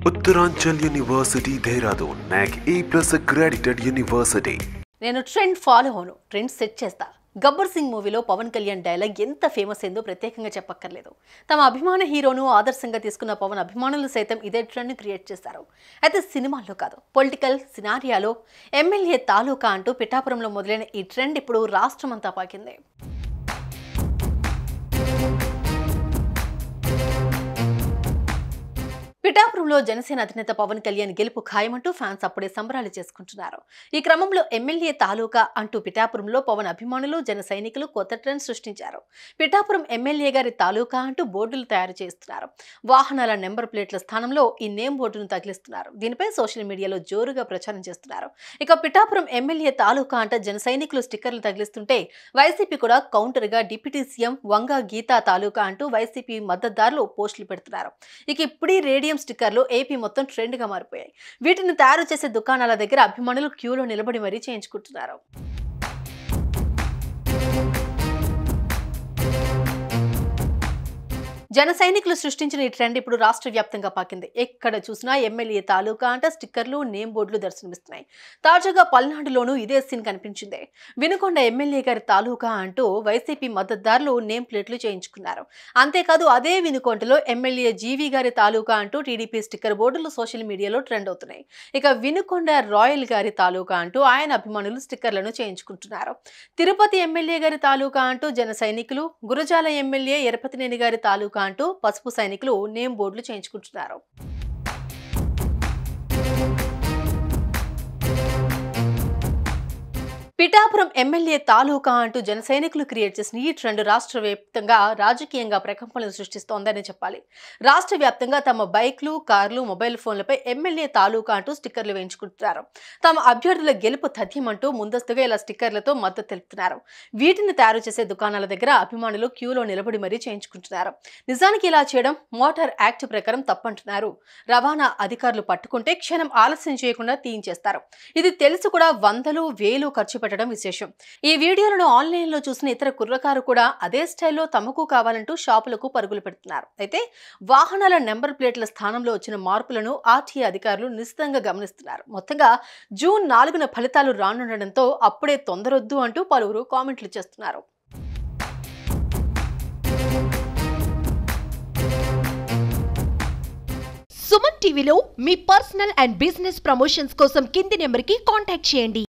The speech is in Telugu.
Uttaranchal University, Dehradun, NAC A+ accredited university. నేను ట్రెండ్ ఫాలో అవును, ట్రెండ్ సెట్ చేస్తా. గబ్బర్ సింగ్ మూవీలో పవన్ కళ్యాణ్ డైలాగ్ ఎంత ఫేమస్ అయిందో ప్రత్యేకంగా చెప్పక్కర్లేదు. తమ అభిమాన హీరోను ఆదర్శంగా తీసుకున్న పవన్ అభిమానులు సైతం ఇదే ట్రెండ్ని క్రియేట్ చేశారు. అయితే సినిమాల్లో కాదు, పొలిటికల్ సినారియాలో ఎమ్మెల్యే తాలూకా అంటూ పిఠాపురంలో మొదలైన ఈ ట్రెండ్ ఇప్పుడు రాష్ట్రమంతా పాకింది. పిఠాపురంలో జనసేన అధినేత పవన్ కళ్యాణ్ గెలుపు ఖాయమంటూ ఫ్యాన్స్ అప్పుడే సంబరాలు చేసుకుంటున్నారు. ఈ క్రమంలో ఎమ్మెల్యే తాలూకా అంటూ పిఠాపురంలో పవన్ అభిమానులు జన సైనికులు కొత్త ట్రెండ్ సృష్టించారు. పిఠాపురం ఎమ్మెల్యే గారి తాలూకా అంటూ బోర్డులు తయారు చేస్తున్నారు. వాహనాల నెంబర్ ప్లేట్ల స్థానంలో ఈ నేమ్ బోర్డును తగిలిస్తున్నారు. దీనిపై సోషల్ మీడియాలో జోరుగా ప్రచారం చేస్తున్నారు. ఇక పిఠాపురం ఎమ్మెల్యే తాలూకా అంట జన సైనికులు స్టిక్కర్లు తగిలిస్తుంటే వైసీపీ కూడా కౌంటర్ గా డిప్యూటీ సీఎం వంగా గీతా తాలూకా అంటూ వైసీపీ మద్దతుదారులు పోస్టులు పెడుతున్నారు. ఇక ఇప్పుడు రేడియం స్టిక్కర్లు ఏపీ మొత్తం ట్రెండ్ గా మారిపోయాయి. వీటిని తయారు చేసే దుకాణాల దగ్గర అభిమానులు క్యూలో నిలబడి మరీ చేయించుకుంటున్నారు. జన సైనికులు సృష్టించిన ఈ ట్రెండ్ ఇప్పుడు రాష్ట్ర వ్యాప్తంగా పాకింది. ఎక్కడ చూసినా ఎమ్మెల్యే తాలూకా అంట స్టిక్కర్లు, నేమ్ బోర్డులు దర్శనమిస్తున్నాయి. తాజాగా పల్నాడులోనూ ఇదే సీన్ కనిపించింది. వినుకొండ ఎమ్మెల్యే గారి తాలూకా అంటూ వైసీపీ మద్దతుదారులు నేమ్ ప్లేట్లు చేయించుకున్నారు. అంతేకాదు అదే వినుకొండలో ఎమ్మెల్యే జీవి గారి తాలూకా అంటూ టీడీపీ స్టిక్కర్ బోర్డులు సోషల్ మీడియాలో ట్రెండ్ అవుతున్నాయి. ఇక వినుకొండ రాయల్ గారి తాలూకా అంటూ ఆయన అభిమానులు స్టిక్కర్లను చేయించుకుంటున్నారు. తిరుపతి ఎమ్మెల్యే గారి తాలూకా అంటూ జన సైనికులు, గురజాల ఎమ్మెల్యే ఎరపతినేని గారి తాలూకా అంటూ పసుపు సైనికులు నేమ్ బోర్డులు చేయించుకుంటున్నారు. పిఠాపురం ఎమ్మెల్యే తాలూకా అంటూ జన సైనికులు క్రియేట్ చేసిన ఈ ట్రెండ్ రాష్ట్ర వ్యాప్తంగా రాజకీయంగా ప్రకంపనలు సృష్టిస్తోందని చెప్పాలి. రాష్ట్ర వ్యాప్తంగా తమ బైక్లు, కార్లు, మొబైల్ ఫోన్లపై ఎమ్మెల్యే తాలూకా అంటూ స్టిక్కర్లు వేయించుకుంటున్నారు. తమ అభ్యర్థుల గెలుపు తథ్యమంటూ ముందస్తుగా ఇలా స్టిక్కర్లతో మద్దతు తెలుపుతున్నారు. వీటిని తయారు చేసే దుకాణాల దగ్గర అభిమానులు క్యూలో నిలబడి మరీ చేయించుకుంటున్నారు. నిజానికి ఇలా చేయడం మోటార్ యాక్ట్ ప్రకారం తప్పంటున్నారు. రవాణా అధికారులు పట్టుకుంటే క్షణం ఆలస్యం చేయకుండా తీయించేస్తారు. ఇది తెలిసి కూడా వందలు, వేలు ఖర్చు పెట్టడం విశేషం. ఈ వీడియోలను ఆన్లైన్ లో చూసిన ఇతర కుర్రకారు కూడా అదే స్టైల్లో తమకు కావాలంటూ షాపులకు పరుగులు పెడుతున్నారు. అయితే వాహనాల నెంబర్ ప్లేట్ల స్థానంలో వచ్చిన మార్పులను ఆర్టీఏ అధికారులు నిశితంగా గమనిస్తున్నారు. మొత్తంగా జూన్ 4న ఫలితాలు రానుండడంతో అప్పుడే తొందరొద్దు అంటూ పలువురు కామెంట్లు చేస్తున్నారు. సుమన్ టీవీలో మీ పర్సనల్ అండ్ బిజినెస్ ప్రమోషన్స్ కోసం కింది నెంబర్కి కాంటాక్ట్ చేయండి.